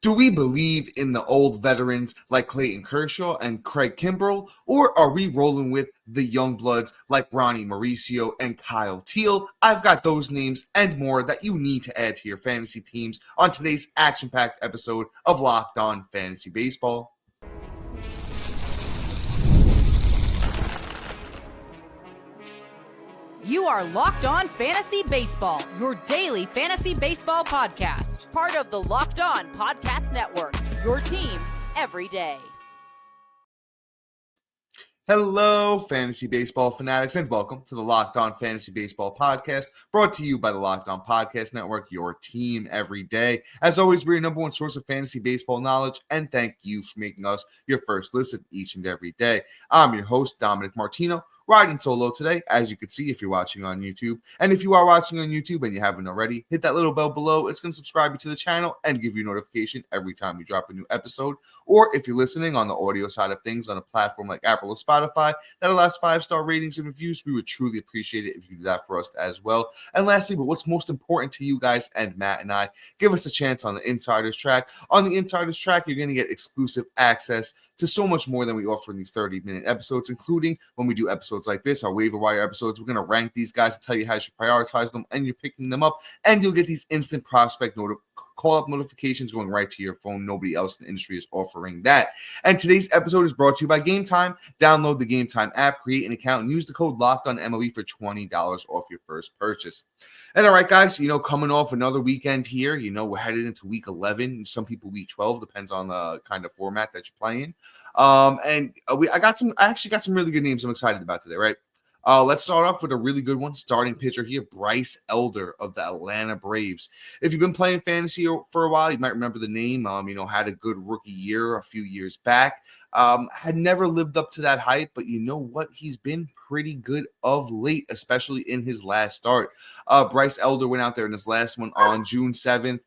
Do we believe in the old veterans like Clayton Kershaw and Craig Kimbrell, or are we rolling with the young bloods like Ronny Mauricio and Kyle Teal? I've got those names and more that you need to add to your fantasy teams on today's action-packed episode of Locked On Fantasy Baseball. You are Locked On Fantasy Baseball, your daily fantasy baseball podcast. Part of the Locked On Podcast Network, your team every day. Hello, fantasy baseball fanatics, and welcome to the Locked On Fantasy Baseball podcast, brought to you by the Locked On Podcast Network, your team every day. As always, we're your number one source of fantasy baseball knowledge, and thank you for making us your first listen each and every day. I'm your host, Dominick Martino, riding solo today, as you can see if you're watching on YouTube. And if you are watching on YouTube and you haven't already, hit that little bell below. It's going to subscribe you to the channel and give you a notification every time we drop a new episode. Or if you're listening on the audio side of things on a platform like Apple or Spotify that allows 5-star ratings and reviews, we would truly appreciate it if you do that for us as well. And lastly, but what's most important to you guys and Matt and I, give us a chance on the Insider's Track. On the Insider's Track, you're going to get exclusive access to so much more than we offer in these 30-minute episodes, including when we do episodes like this, our waiver wire episodes. We're going to rank these guys and tell you how you should prioritize them, and you're picking them up, and you'll get these instant prospect call-up notifications going right to your phone. Nobody else in the industry is offering that. And today's episode is brought to you by Game Time. Download the Game Time app, create an account, and use the code LOCKEDONMLB for $20 off your first purchase. And all right, guys, coming off another weekend here, we're headed into week 11. Some people week 12, depends on the kind of format that you're playing. I actually got some really good names I'm excited about today, right? Let's start off with a really good one. Starting pitcher here, Bryce Elder of the Atlanta Braves. If you've been playing fantasy for a while, you might remember the name. Had a good rookie year a few years back. Had never lived up to that hype, but you know what? He's been pretty good of late, especially in his last start. Bryce Elder went out there in his last one on June 7th.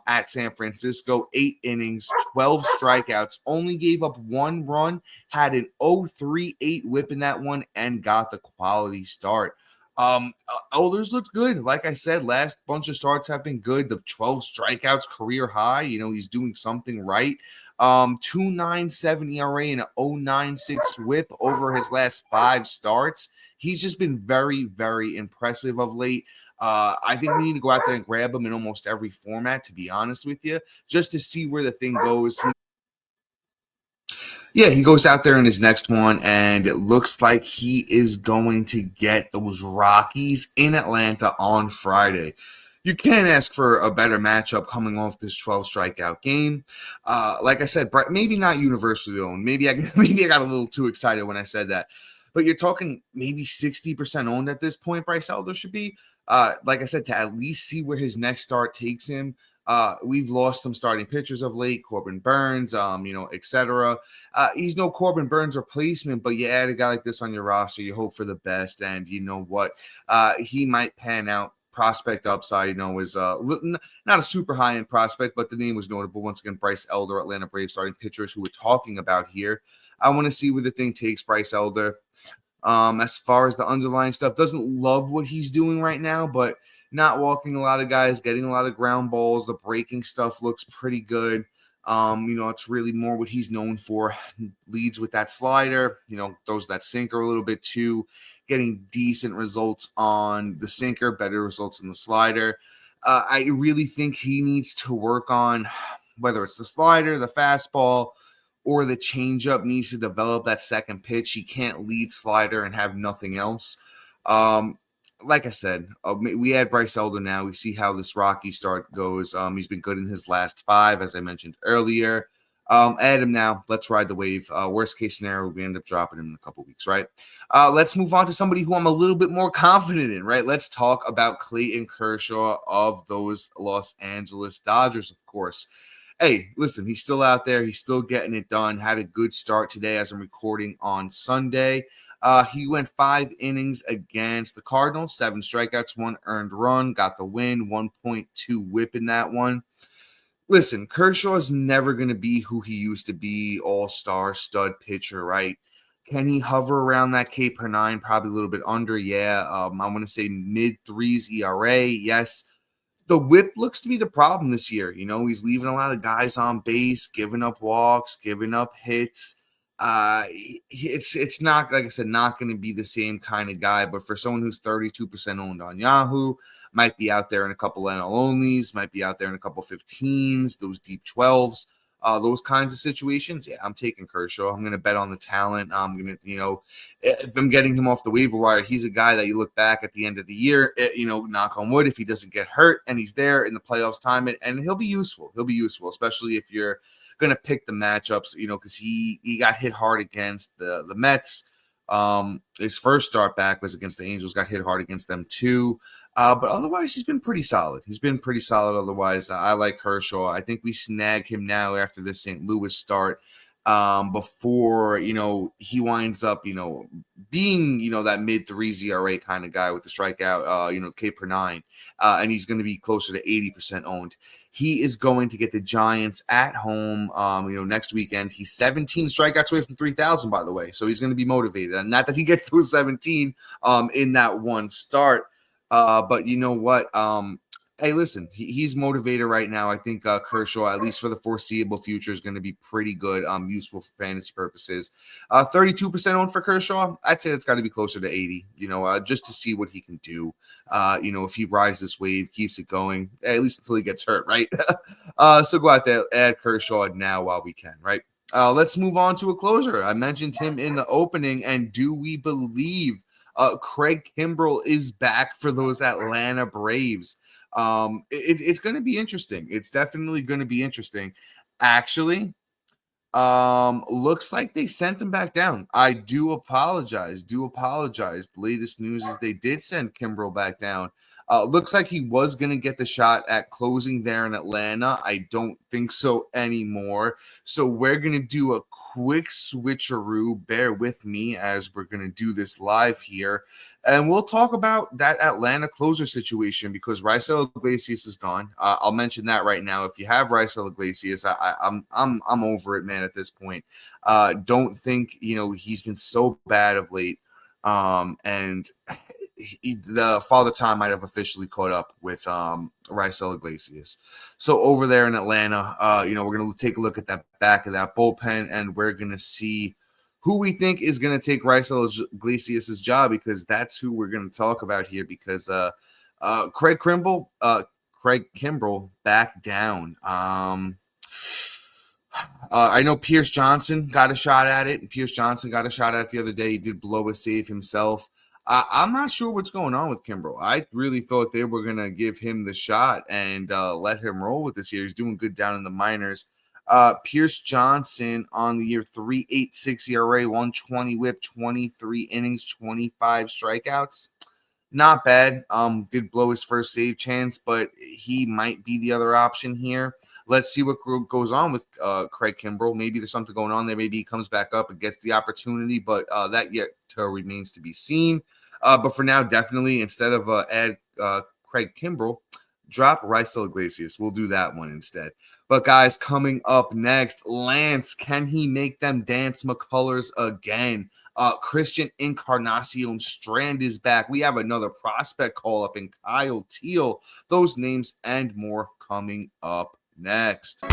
At San Francisco, 8 innings, 12 strikeouts, only gave up 1 run, had an 0.38 whip in that one, and got the quality start. Elders looked good. Like I said, last bunch of starts have been good. The 12 strikeouts, career high. He's doing something right. 2.97 ERA and an 0.96 whip over his last 5 starts. He's just been very, very impressive of late. I think we need to go out there and grab him in almost every format, to be honest with you, just to see where the thing goes. He goes out there in his next one, and it looks like he is going to get those Rockies in Atlanta on Friday. You can't ask for a better matchup coming off this 12 strikeout game. Like I said, maybe not universally owned. Maybe I got a little too excited when I said that. But you're talking maybe 60% owned at this point, Bryce Elder should be. Like I said, to at least see where his next start takes him. We've lost some starting pitchers of late, Corbin Burns, etc. He's no Corbin Burns replacement, but you add a guy like this on your roster, you hope for the best, and you know what? He might pan out. Prospect upside, is not a super high-end prospect, but the name was notable. Once again, Bryce Elder, Atlanta Braves starting pitchers who we're talking about here. I want to see where the thing takes Bryce Elder. As far as the underlying stuff, doesn't love what he's doing right now, but not walking a lot of guys, getting a lot of ground balls. The breaking stuff looks pretty good. It's really more what he's known for. Leads with that slider, throws that sinker a little bit too. Getting decent results on the sinker, better results on the slider. I really think he needs to work on whether it's the slider, the fastball, or the changeup. Needs to develop that second pitch. He can't lead slider and have nothing else. Like I said, we add Bryce Elder now. We see how this Rocky start goes. He's been good in his last 5, as I mentioned earlier. Add him now. Let's ride the wave. Worst case scenario, we end up dropping him in a couple weeks, right? Let's move on to somebody who I'm a little bit more confident in, right? Let's talk about Clayton Kershaw of those Los Angeles Dodgers, of course. Hey, listen, he's still out there. He's still getting it done. Had a good start today as I'm recording on Sunday. He went 5 innings against the Cardinals, 7 strikeouts, 1 earned run, got the win, 1.2 whip in that one. Listen, Kershaw is never going to be who he used to be, all-star stud pitcher, right? Can he hover around that K per 9? Probably a little bit under, yeah. I want to say mid-3s ERA, yes. The whip looks to be the problem this year. He's leaving a lot of guys on base, giving up walks, giving up hits. It's not, like I said, not going to be the same kind of guy, but for someone who's 32% owned on Yahoo, might be out there in a couple NL onlys, might be out there in a couple 15s, those deep 12s, those kinds of situations. Yeah, I'm taking Kershaw. I'm going to bet on the talent. I'm going to, if I'm getting him off the waiver wire, he's a guy that you look back at the end of the year, knock on wood, if he doesn't get hurt and he's there in the playoffs time, and he'll be useful. He'll be useful, especially if you're going to pick the matchups, because he got hit hard against the Mets. His first start back was against the Angels, got hit hard against them too. But otherwise, he's been pretty solid. Otherwise, I like Kershaw. I think we snag him now after this St. Louis start, before, he winds up, being, that mid 3 ERA kind of guy with the strikeout, K per 9. And he's going to be closer to 80% owned. He is going to get the Giants at home, next weekend. He's 17 strikeouts away from 3,000, by the way. So he's going to be motivated. And not that he gets those 17 in that one start. But you know what? Hey, listen, he's motivated right now. I think Kershaw, at least for the foreseeable future, is going to be pretty good, useful for fantasy purposes. 32% owned for Kershaw. I'd say it's got to be closer to 80, just to see what he can do. If he rides this wave, keeps it going, at least until he gets hurt, right? So go out there, add Kershaw now while we can, right? Let's move on to a closer. I mentioned him in the opening, and do we believe Craig Kimbrel is back for those Atlanta Braves? It's going to be interesting. It's definitely going to be interesting. Actually, looks like they sent him back down. I do apologize. The latest news is they did send Kimbrel back down. Looks like he was going to get the shot at closing there in Atlanta. I don't think so anymore. So we're going to do a quick switcheroo. Bear with me as we're going to do this live here. And we'll talk about that Atlanta closer situation because Raisel Iglesias is gone. I'll mention that right now. If you have Raisel Iglesias, I'm over it, man, at this point. Don't think, he's been so bad of late. And the Father Time might have officially caught up with Raisel Iglesias. So over there in Atlanta, we're going to take a look at that back of that bullpen, and we're going to see who we think is going to take Raisel Iglesias' job, because that's who we're going to talk about here, because Craig Kimbrel back down. I know Pierce Johnson got a shot at it. The other day. He did blow a save himself. I'm not sure what's going on with Kimbrel. I really thought they were going to give him the shot and let him roll with this year. He's doing good down in the minors. Pierce Johnson on the year, 3.86 ERA, 120 whip, 23 innings, 25 strikeouts. Not bad. Did blow his first save chance, but he might be the other option here. Let's see what goes on with Craig Kimbrel. Maybe there's something going on there. Maybe he comes back up and gets the opportunity, but that yet remains to be seen. But for now, definitely, instead of add Craig Kimbrel, drop Raisel Iglesias. We'll do that one instead. But guys, coming up next, Lance, can he make them dance McCullers again? Christian Encarnacion-Strand is back. We have another prospect call up in Kyle Teal. Those names and more coming up next.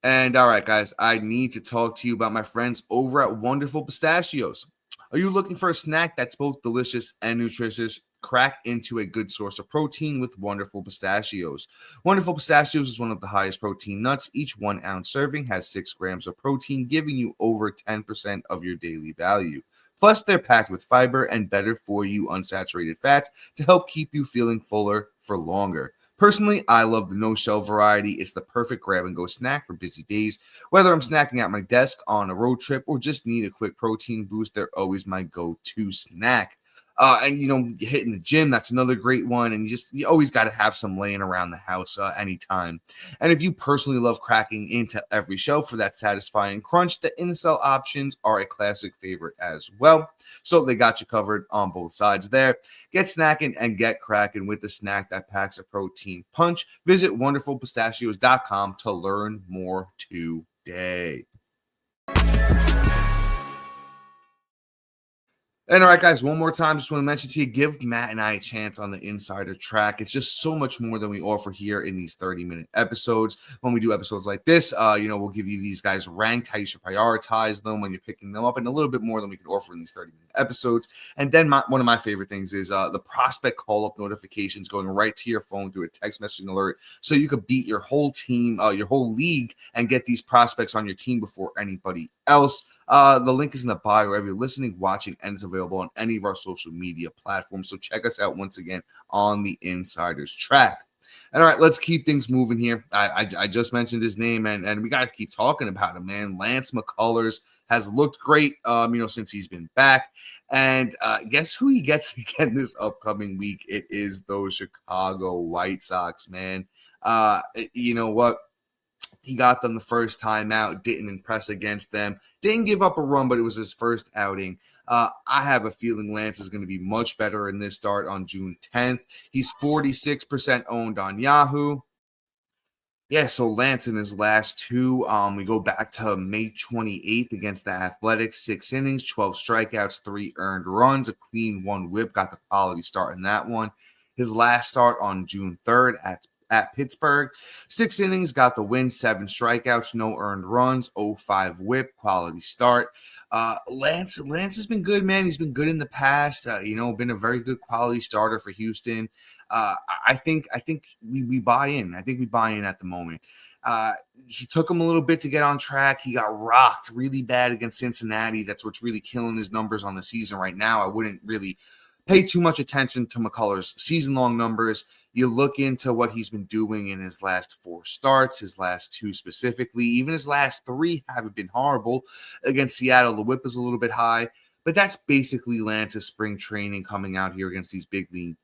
And all right, guys, I need to talk to you about my friends over at Wonderful Pistachios. Are you looking for a snack that's both delicious and nutritious? Crack into a good source of protein with Wonderful Pistachios. Wonderful Pistachios is one of the highest protein nuts. Each 1 ounce serving has 6 grams of protein, giving you over 10% of your daily value. Plus, they're packed with fiber and better for you unsaturated fats to help keep you feeling fuller for longer. Personally, I love the no-shell variety. It's the perfect grab-and-go snack for busy days. Whether I'm snacking at my desk, on a road trip, or just need a quick protein boost, they're always my go-to snack. And, hitting the gym, that's another great one. And you always got to have some laying around the house anytime. And if you personally love cracking into every shell for that satisfying crunch, the Incel options are a classic favorite as well. So they got you covered on both sides there. Get snacking and get cracking with the snack that packs a protein punch. Visit wonderfulpistachios.com to learn more today. And all right, guys, one more time, just want to mention to you, give Matt and I a chance on the Insider Track. It's just so much more than we offer here in these 30-minute episodes. When we do episodes like this, we'll give you these guys ranked, how you should prioritize them when you're picking them up, and a little bit more than we can offer in these 30-minute episodes. And then one of my favorite things is the prospect call-up notifications going right to your phone through a text messaging alert, so you could beat your whole team, your whole league, and get these prospects on your team before anybody else. The link is in the bio wherever you're listening, watching, and is available on any of our social media platforms. So check us out once again on the Insider's Track. And all right, let's keep things moving here. I just mentioned his name, and we got to keep talking about him, man. Lance McCullers has looked great, since he's been back. And guess who he gets again this upcoming week? It is those Chicago White Sox, man. You know what? He got them the first time out, didn't impress against them, didn't give up a run, but it was his first outing. I have a feeling Lance is going to be much better in this start on June 10th. He's 46% owned on Yahoo. Yeah, so Lance in his last two, we go back to May 28th against the Athletics, 6 innings, 12 strikeouts, 3 earned runs, a clean 1 whip, got the quality start in that one. His last start on June 3rd at Pittsburgh, 6 innings, got the win, 7 strikeouts, no earned runs, 0-5 whip, quality start. Lance has been good, man. He's been good in the past, been a very good quality starter for Houston. I think we buy in. I think we buy in at the moment. He took him a little bit to get on track. He got rocked really bad against Cincinnati. That's what's really killing his numbers on the season right now. I wouldn't really pay too much attention to McCullers' season-long numbers. You look into what he's been doing in his last 4 starts, his last 2 specifically. Even his last 3 haven't been horrible. Against Seattle, the whip is a little bit high. But that's basically Lance's spring training coming out here against these big league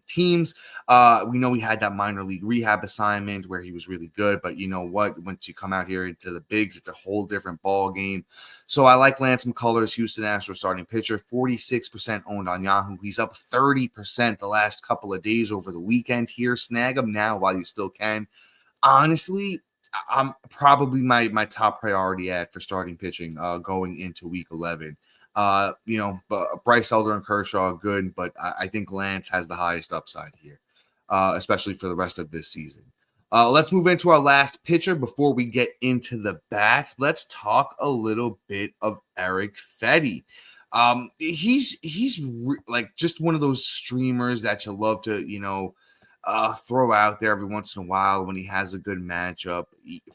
teams. We know he had that minor league rehab assignment where he was really good, but you know what? Once you come out here into the bigs, it's a whole different ball game. So I like Lance McCullers, Houston Astros starting pitcher, 46% owned on Yahoo. He's up 30% the last couple of days over the weekend here. Snag him now while you still can. Honestly, I'm probably my top priority ad for starting pitching going into week 11. But Bryce Elder and Kershaw are good, but I think Lance has the highest upside here, especially for the rest of this season. Let's move into our last pitcher before we get into the bats. Let's talk a little bit of Erick Fedde. He's just one of those streamers that you love to, throw out there every once in a while when he has a good matchup.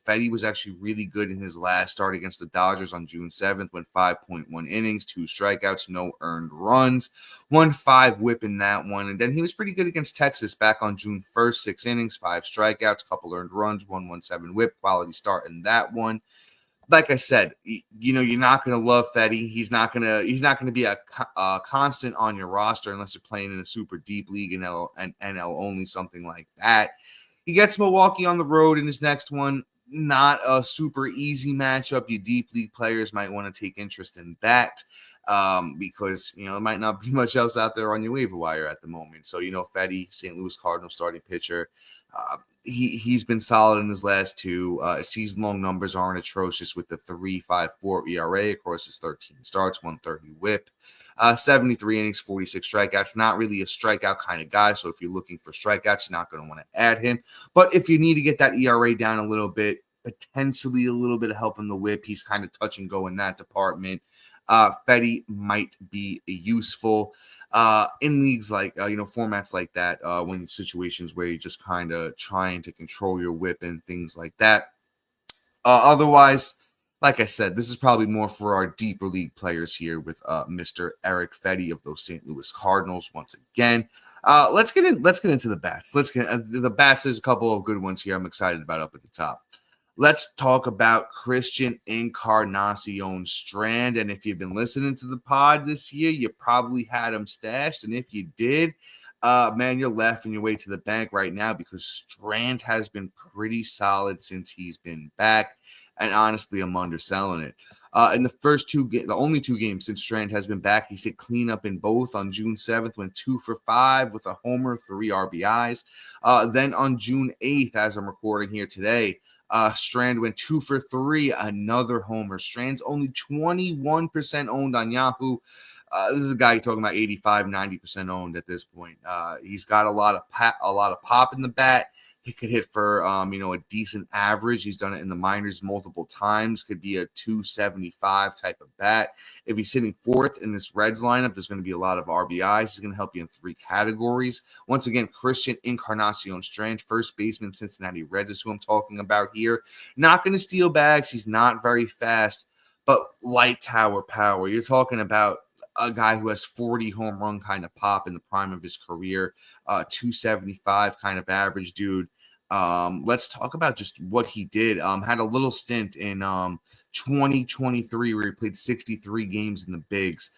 Fedde was actually really good in his last start against the Dodgers on June 7th, went 5.1 innings, 2 strikeouts, no earned runs, 1-5 whip in that one. And then he was pretty good against Texas back on June 1st, 6 innings, 5 strikeouts, couple earned runs, 1-1-7 whip, quality start in that one. Like I said, you're not going to love Fedde. He's not going to be a constant on your roster unless you're playing in a super deep league and NL only, something like that. He gets Milwaukee on the road in his next one. Not a super easy matchup. You deep league players might want to take interest in that because, there might not be much else out there on your waiver wire at the moment. So, Fedde, St. Louis Cardinals starting pitcher, he's been solid in his last 2. Season-long numbers aren't atrocious with the 3.54 ERA across his 13 starts, 130 whip, 73 innings, 46 strikeouts. Not really a strikeout kind of guy, so if you're looking for strikeouts, you're not going to want to add him. But if you need to get that ERA down a little bit, potentially a little bit of help in the whip, he's kind of touch and go in that department. Fedde might be useful in leagues like, formats like that, when situations where you're just kind of trying to control your whip and things like that. Otherwise, like I said, this is probably more for our deeper league players here with Mr. Erick Fedde of those St. Louis Cardinals once again. Let's get into the bats. The bats. There's a couple of good ones here I'm excited about up at the top. Let's talk about Christian Encarnacion-Strand. And if you've been listening to the pod this year, you probably had him stashed. And if you did, man, you're laughing your way to the bank right now because Strand has been pretty solid since he's been back. And honestly, I'm underselling it. In the first the only 2 games since Strand has been back, he's hit cleanup in both. On June 7th, went 2 for 5 with a homer, 3 RBIs. Then on June 8th, as I'm recording here today, Strand went 2 for 3, another homer. Strand's only 21% owned on Yahoo. This is a guy talking about 85, 90% owned at this point. He's got a lot of pop in the bat. He could hit for, a decent average. He's done it in the minors multiple times. Could be a 275 type of bat. If he's sitting fourth in this Reds lineup, there's going to be a lot of RBIs. He's going to help you in 3 categories. Once again, Christian Encarnacion-Strand, first baseman, Cincinnati Reds is who I'm talking about here. Not going to steal bags. He's not very fast, but light tower power. You're talking about a guy who has 40 home run kind of pop in the prime of his career, 275 kind of average dude. Let's talk about just what he did. Had a little stint in 2023 where he played 63 games in the bigs,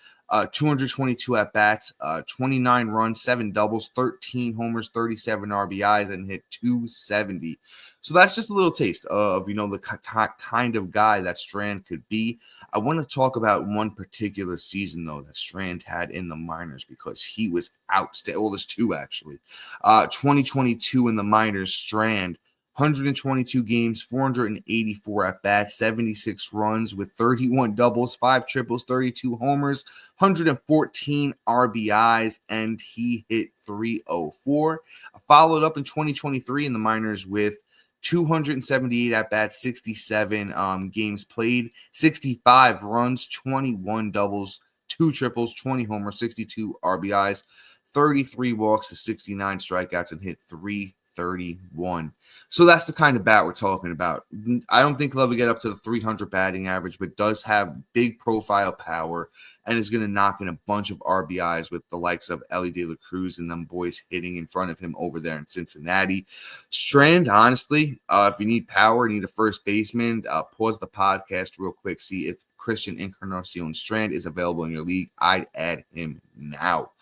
222 at bats, 29 runs, 7 doubles, 13 homers, 37 RBIs, and hit 270. So that's just a little taste of, the kind of guy that Strand could be. I want to talk about one particular season, though, that Strand had in the minors because he was outstanding. Well, there's 2, actually. 2022 in the minors, Strand, 122 games, 484 at-bats, 76 runs with 31 doubles, 5 triples, 32 homers, 114 RBIs, and he hit 304. Followed up in 2023 in the minors with 278 at-bats, 67 games played, 65 runs, 21 doubles, 2 triples, 20 homers, 62 RBIs, 33 walks to 69 strikeouts, and hit 331. So that's the kind of bat we're talking about. I don't think he'll ever get up to the 300 batting average, but does have big profile power and is going to knock in a bunch of RBIs with the likes of Elly De La Cruz and them boys hitting in front of him over there in Cincinnati. Strand, honestly, if you need power, need a first baseman, pause the podcast real quick, see if Christian Encarnacion-Strand is available in your league. I'd add him now.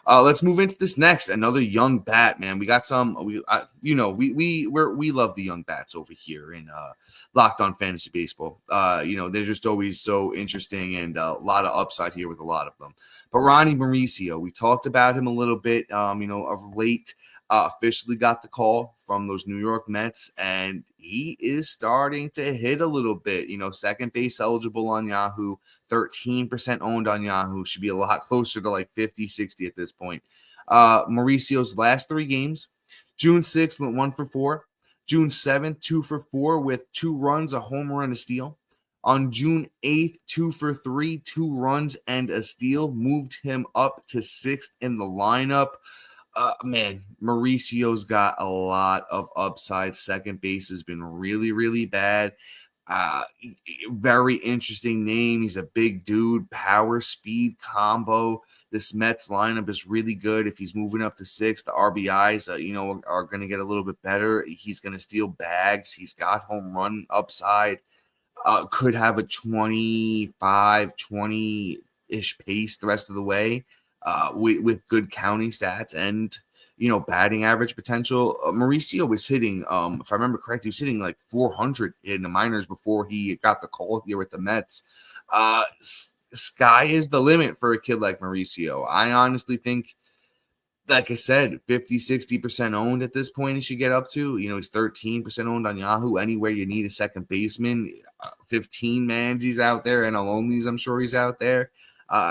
Let's move into this next. Another young bat, man. We got some. We love the young bats over here in Locked On Fantasy Baseball. They're just always so interesting and a lot of upside here with a lot of them. But Ronny Mauricio, we talked about him a little bit. Of late, officially got the call from those New York Mets, and he is starting to hit a little bit. Second base eligible on Yahoo, 13% owned on Yahoo. Should be a lot closer to like 50, 60 at this point. Mauricio's last 3 games, June 6th went 1 for 4. June 7th, 2 for 4 with 2 runs, a homer, and a steal. On June 8th, 2 for 3, 2 runs, and a steal. Moved him up to 6th in the lineup. Mauricio's got a lot of upside. Second base has been really, really bad. Very interesting name. He's a big dude, power, speed combo. This Mets lineup is really good. If he's moving up to 6, the RBIs, are going to get a little bit better. He's going to steal bags. He's got home run upside. Could have a 25, 20-ish pace the rest of the way. With good counting stats and, batting average potential. Mauricio was hitting, if I remember correct, he was hitting like 400 in the minors before he got the call here with the Mets. Sky is the limit for a kid like Mauricio. I honestly think, like I said, 50, 60% owned at this point he should get up to. He's 13% owned on Yahoo. Anywhere you need a second baseman, 15 mans he's out there, and Aloney's I'm sure he's out there.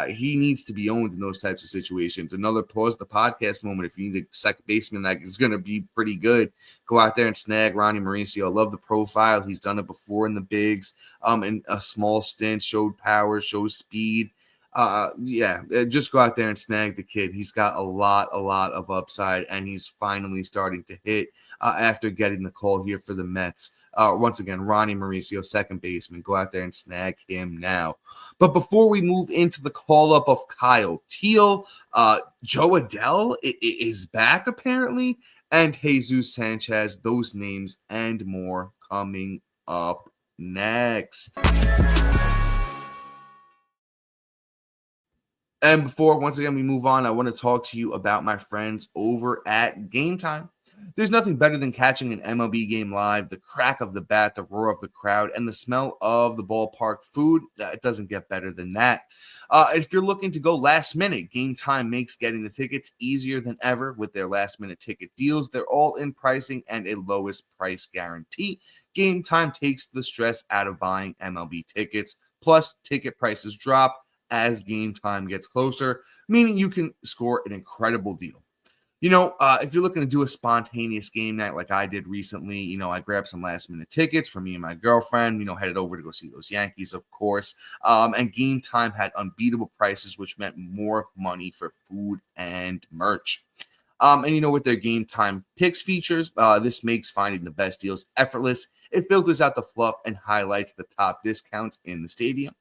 He needs to be owned in those types of situations. Another pause the podcast moment. If you need a second baseman that is going to be pretty good, go out there and snag Ronny Mauricio. I love the profile. He's done it before in the bigs. In a small stint, showed power, showed speed. Just go out there and snag the kid. He's got a lot of upside, and he's finally starting to hit after getting the call here for the Mets. Once again, Ronny Mauricio, second baseman. Go out there and snag him now. But before we move into the call-up of Kyle Teal, Joe Adell is back apparently, and Jesus Sanchez, those names and more coming up next. And before, once again, we move on, I want to talk to you about my friends over at Game Time. There's nothing better than catching an MLB game live, the crack of the bat, the roar of the crowd, and the smell of the ballpark food. It doesn't get better than that. If you're looking to go last minute, Game Time makes getting the tickets easier than ever with their last minute ticket deals. They're all in pricing and a lowest price guarantee. Game Time takes the stress out of buying MLB tickets. Plus, ticket prices drop as game time gets closer, meaning you can score an incredible deal. If you're looking to do a spontaneous game night like I did recently, I grabbed some last minute tickets for me and my girlfriend, headed over to go see those Yankees, of course. And game time had unbeatable prices, which meant more money for food and merch. And with their game time picks features, this makes finding the best deals effortless. It filters out the fluff and highlights the top discounts in the stadium.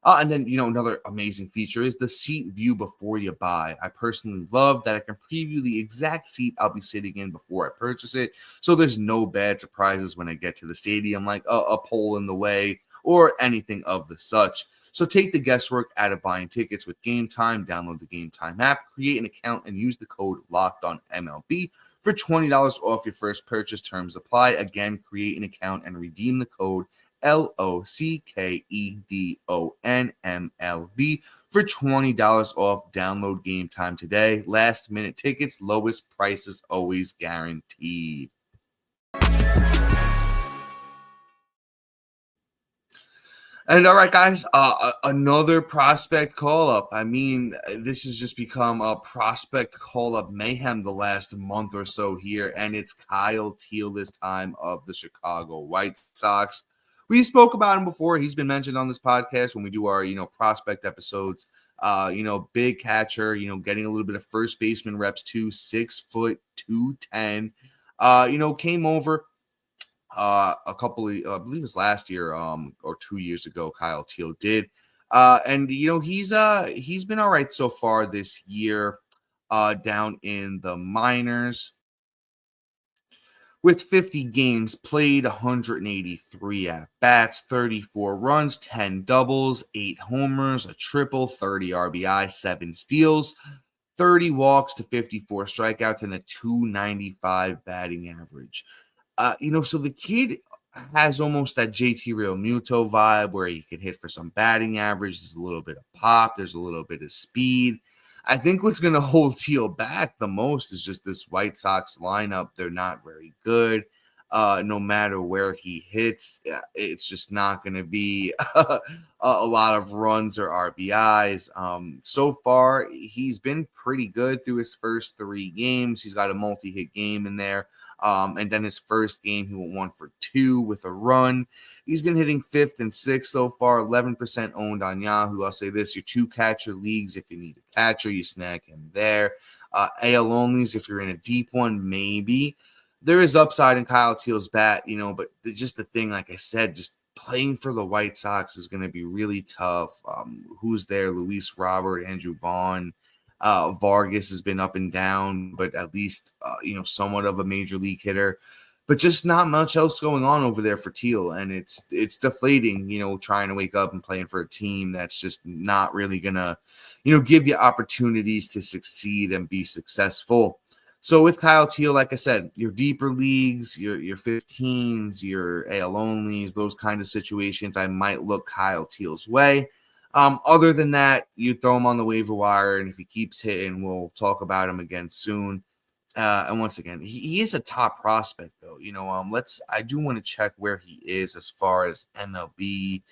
And then, another amazing feature is the seat view before you buy. I personally love that I can preview the exact seat I'll be sitting in before I purchase it. So there's no bad surprises when I get to the stadium, like a pole in the way or anything of the such. So take the guesswork out of buying tickets with Game Time. Download the Game Time app, create an account, and use the code LOCKEDONMLB for $20 off your first purchase. Terms apply. Again, create an account and redeem the code LOCKEDONMLB for $20 off. Download Game Time today. Last minute tickets, lowest prices always guaranteed. And all right, guys, another prospect call-up. I mean, this has just become a prospect call-up mayhem the last month or so here, and it's Kyle Teal this time of the Chicago White Sox. We spoke about him before. He's been mentioned on this podcast when we do our, prospect episodes. Big catcher, getting a little bit of first baseman reps too, 6 foot 210. Came over a couple of, I believe it was last year or 2 years ago, Kyle Teal did. And he's been all right so far this year down in the minors. With 50 games played, 183 at-bats, 34 runs, 10 doubles, 8 homers, a triple, 30 RBI, 7 steals, 30 walks to 54 strikeouts, and a 295 batting average. So the kid has almost that JT Realmuto vibe where he can hit for some batting average. There's a little bit of pop. There's a little bit of speed. I think what's going to hold Teal back the most is just this White Sox lineup. They're not very good. No matter where he hits, it's just not going to be a lot of runs or RBIs. So far, he's been pretty good through his first 3 games. He's got a multi-hit game in there. And then his first game, he went 1 for 2 with a run. He's been hitting 5th and 6th so far, 11% owned on Yahoo. I'll say this, your 2-catcher leagues, if you need a catcher, you snag him there. AL onlys, if you're in a deep one, maybe. There is upside in Kyle Teal's bat, but just the thing, like I said, just playing for the White Sox is going to be really tough. Who's there? Luis Robert, Andrew Vaughn. Vargas has been up and down, but at least, somewhat of a major league hitter. But just not much else going on over there for Teal. And it's deflating, trying to wake up and playing for a team that's just not really going to, give you opportunities to succeed and be successful. So with Kyle Teal, like I said, your deeper leagues, your 15s, your AL onlys, those kind of situations, I might look Kyle Teal's way. Other than that, you throw him on the waiver wire, and if he keeps hitting, we'll talk about him again soon. And once again, he is a top prospect, though. I do want to check where he is as far as MLB.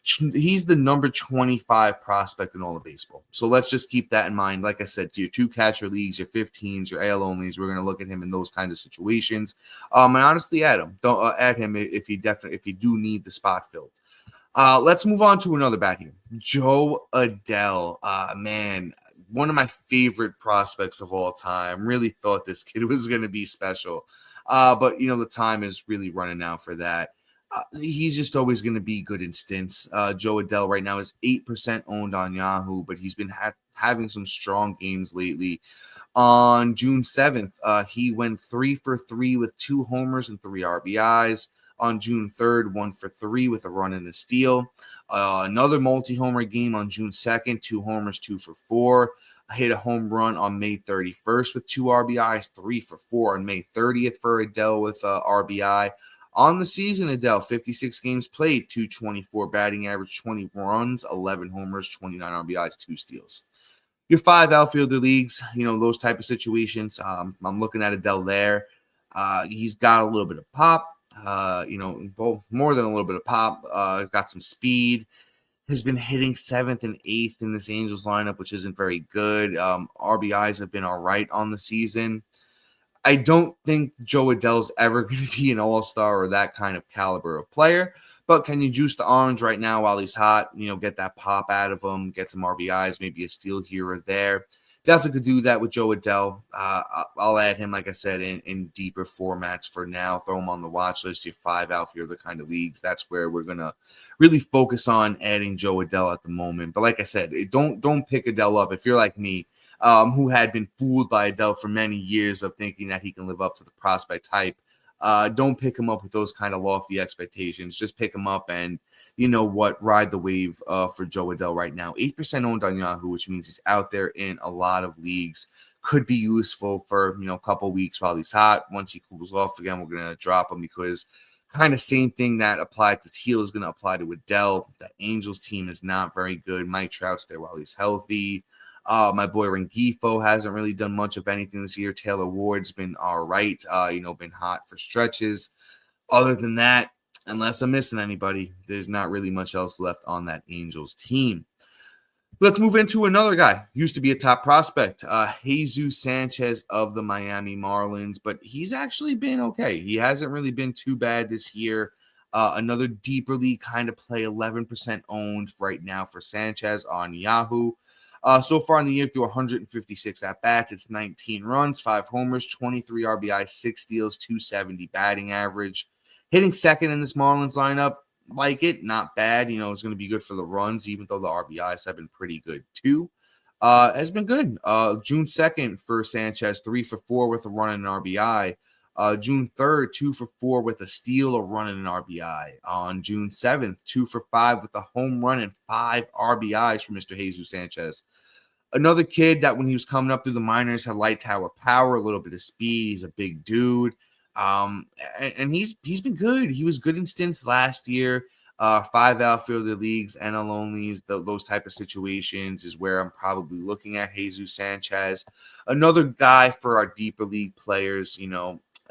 He's the number 25 prospect in all of baseball. So let's just keep that in mind. Like I said, your 2-catcher leagues, your 15s, your AL onlys, we're going to look at him in those kinds of situations. And honestly, add him. Don't add him if you do need the spot filled. Let's move on to another bat here. Jo Adell. Man, one of my favorite prospects of all time. Really thought this kid was going to be special. But, the time is really running out for that. He's just always going to be good in stints. Jo Adell right now is 8% owned on Yahoo, but he's been having some strong games lately. On June 7th, he went 3 for 3 with 2 homers and 3 RBIs. On June 3rd, 1 for 3 with a run and a steal. Another multi-homer game on June 2nd, 2 homers, 2 for 4. I hit a home run on May 31st with 2 RBIs, 3 for 4 on May 30th for Adell with RBI. On the season, Adell, 56 games played, 224 batting average, 20 runs, 11 homers, 29 RBIs, 2 steals. Your 5 outfielder leagues, those type of situations. I'm looking at Adell there. He's got a little bit of pop. Both more than a little bit of pop. Got some speed. has been hitting 7th and 8th in this Angels lineup, which isn't very good. RBIs have been all right on the season. I don't think Jo Adell's ever going to be an all-star or that kind of caliber of player, but can you juice the orange right now while he's hot, get that pop out of him, get some RBIs, maybe a steal here or there. Definitely could do that with Jo Adell. I'll add him, like I said, in deeper formats for now. Throw him on the watch list, your 5 outfielder kind of leagues. That's where we're going to really focus on adding Jo Adell at the moment. But like I said, don't pick Adell up if you're like me, who had been fooled by Adell for many years of thinking that he can live up to the prospect hype. Don't pick him up with those kind of lofty expectations. Just pick him up and, ride the wave for Jo Adell right now. 8% owned on Yahoo, which means he's out there in a lot of leagues. Could be useful for, a couple weeks while he's hot. Once he cools off again, we're going to drop him because kind of same thing that applied to Teal is going to apply to Adell. The Angels team is not very good. Mike Trout's there while he's healthy. My boy Rengifo hasn't really done much of anything this year. Taylor Ward's been all right, been hot for stretches. Other than that, unless I'm missing anybody, there's not really much else left on that Angels team. Let's move into another guy. Used to be a top prospect, Jesus Sanchez of the Miami Marlins, but he's actually been okay. He hasn't really been too bad this year. Another deeper league kind of play, 11% owned right now for Sanchez on Yahoo. So far in the year, through 156 at-bats, it's 19 runs, 5 homers, 23 RBI, 6 steals, 270 batting average. Hitting second in this Marlins lineup, like it, not bad. It's going to be good for the runs, even though the RBIs have been pretty good too. Has been good. June 2nd for Sanchez, 3 for 4 with a run and an RBI. June 3rd, 2 for 4 with a steal, a run, and an RBI. On June 7th, 2 for 5 with a home run and 5 RBIs for Mr. Jesus Sanchez. Another kid that when he was coming up through the minors had light tower power, a little bit of speed. He's a big dude. And he's been good. He was good in stints last year. 5 outfielder leagues, NL onlys, those type of situations is where I'm probably looking at Jesus Sanchez. Another guy for our deeper league players,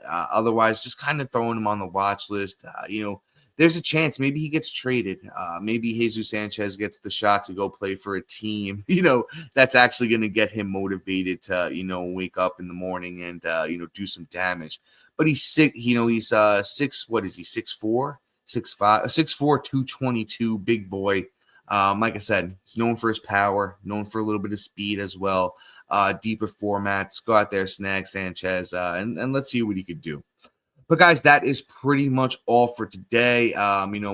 otherwise just kind of throwing him on the watch list. There's a chance maybe he gets traded. Maybe Jesus Sanchez gets the shot to go play for a team, that's actually going to get him motivated to, wake up in the morning and, do some damage. But he's sick, he's 6, what is he, 6'4", 6'5", 6'4", 222, big boy. Like I said, he's known for his power, known for a little bit of speed as well. Deeper formats, go out there, snag Sanchez, and let's see what he could do. But guys, that is pretty much all for today.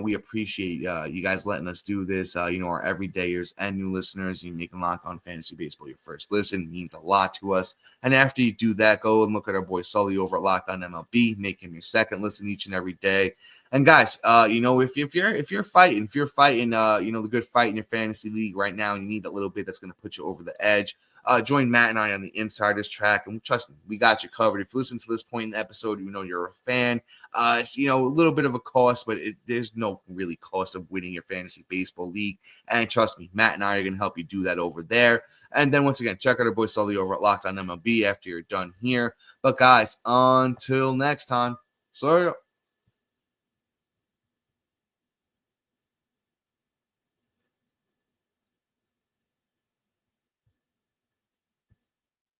We appreciate you guys letting us do this. Our everydayers and new listeners, you making Locked On Fantasy Baseball your first listen means a lot to us. And after you do that, go and look at our boy Sully over at Locked On MLB. Make him your second listen each and every day. And guys, if you're fighting, the good fight in your fantasy league right now, and you need that little bit that's going to put you over the edge. Join Matt and I on the Insiders track, and trust me, we got you covered. If you listen to this point in the episode, you're a fan. It's a little bit of a cost, but there's no really cost of winning your fantasy baseball league. And trust me, Matt and I are going to help you do that over there. And then once again, check out our boy Sully over at Locked On MLB after you're done here. But guys, until next time, sorry.